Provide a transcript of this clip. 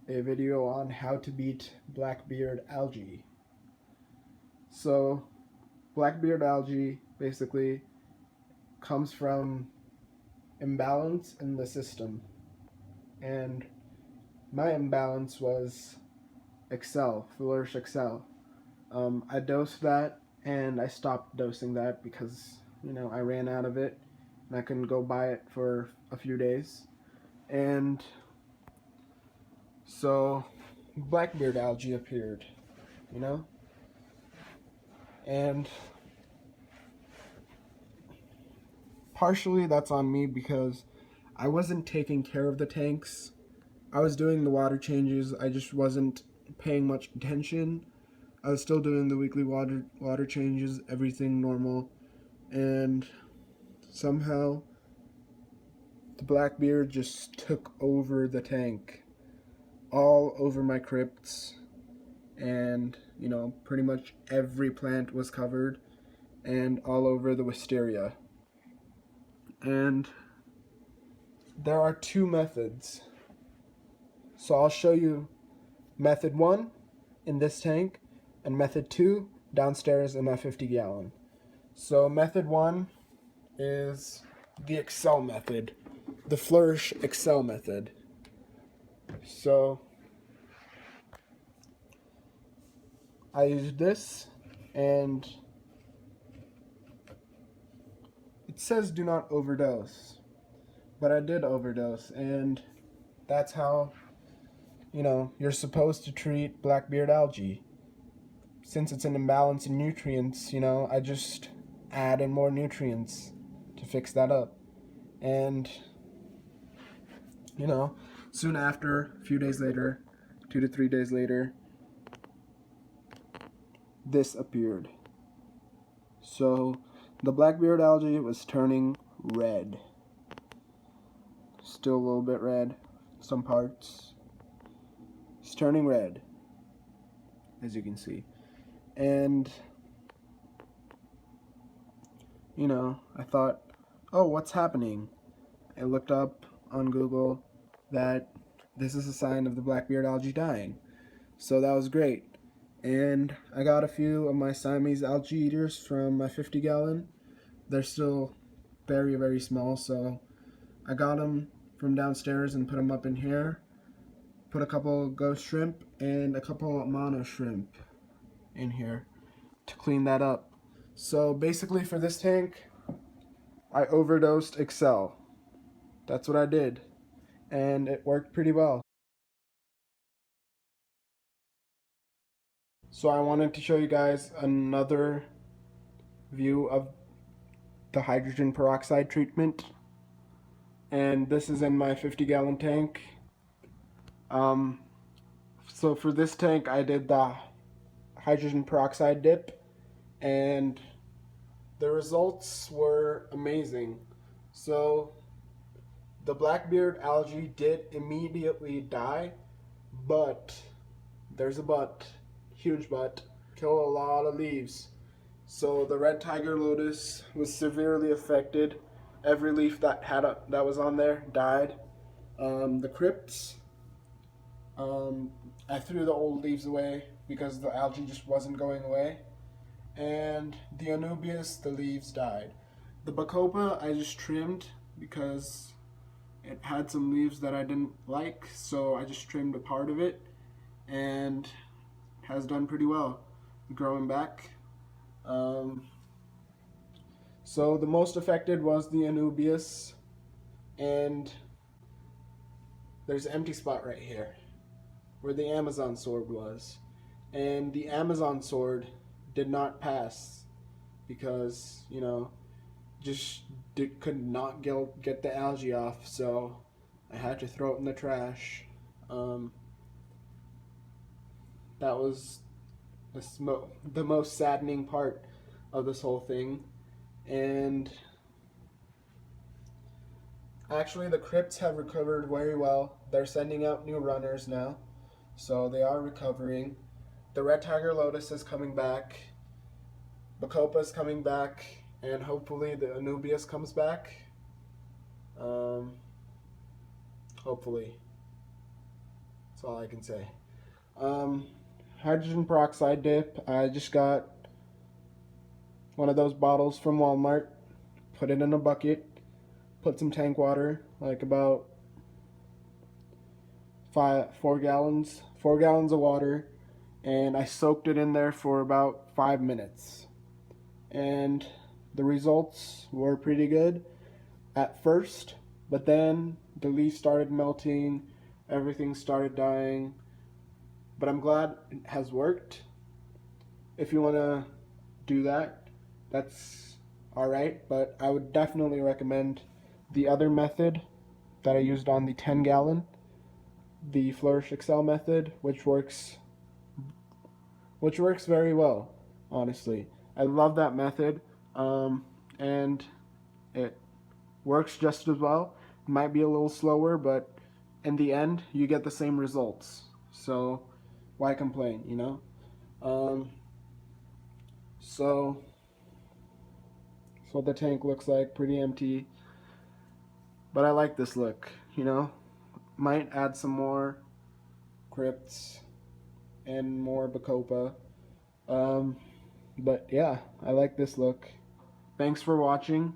a video on how to beat Blackbeard algae. So, Blackbeard algae basically comes from imbalance in the system, and my imbalance was Excel, Flourish Excel. I dosed that and I stopped dosing that because I ran out of it and I couldn't go buy it for a few days. And so Blackbeard algae appeared, you know? And partially that's on me because I wasn't taking care of the tanks. I was doing the water changes, I just wasn't paying much attention. I was still doing the weekly water changes, everything normal, and somehow the Blackbeard just took over the tank, all over my crypts, and pretty much every plant was covered, and all over the wisteria. And there are two methods. So I'll show you method 1 in this tank and method 2 downstairs in my 50-gallon. So method 1 is the Excel method, the Flourish Excel method. So I used this, and it says do not overdose, but I did overdose, and that's how you're supposed to treat Blackbeard algae. Since it's an imbalance in nutrients, I just add in more nutrients to fix that up. And soon after, a few days later, 2 to 3 days later, this appeared. So the Blackbeard algae was turning red. Still a little bit red, some parts. It's turning red, as you can see. And I thought, oh, what's happening? I looked up on Google that this is a sign of the Blackbeard algae dying. So that was great. And I got a few of my Siamese algae eaters from my 50-gallon. They're still very, very small, so I got them from downstairs and put them up in here. Put a couple ghost shrimp and a couple mono shrimp in here to clean that up. So basically for this tank, I overdosed Excel. That's what I did, and it worked pretty well. So I wanted to show you guys another view of the hydrogen peroxide treatment, and this is in my 50-gallon tank. So for this tank I did the hydrogen peroxide dip, and the results were amazing. So the Blackbeard algae did immediately die, but there's a but, huge but, kill a lot of leaves. So the red tiger lotus was severely affected. Every leaf that was on there died. The crypts, I threw the old leaves away because the algae just wasn't going away. And the Anubias, the leaves died. The Bacopa I just trimmed because it had some leaves that I didn't like, so I just trimmed a part of it, and has done pretty well growing back. So the most affected was the Anubias, and there's an empty spot right here where the Amazon sword was, and the Amazon sword did not pass because could not get the algae off, so I had to throw it in the trash. That was the most saddening part of this whole thing. And actually the crypts have recovered very well. They're sending out new runners now, so they are recovering. The red tiger lotus is coming back, Bacopa is coming back, and hopefully the Anubias comes back. Hopefully. That's all I can say. Um, Hydrogen peroxide dip. I just got one of those bottles from Walmart. Put it in a bucket. Put some tank water, like about 4 gallons of water, and I soaked it in there for about 5 minutes. And the results were pretty good at first, but then the leaves started melting, everything started dying. But I'm glad it has worked. If you want to do that, that's alright, but I would definitely recommend the other method that I used on the 10 gallon, the Flourish Excel method, which works very well, honestly. I love that method, and it works just as well. It might be a little slower, but in the end, you get the same results. So why complain, you know? Um, so that's what the tank looks like, pretty empty. But I like this look, you know? Might add some more crypts and more Bacopa. Um, but yeah, I like this look. Thanks for watching.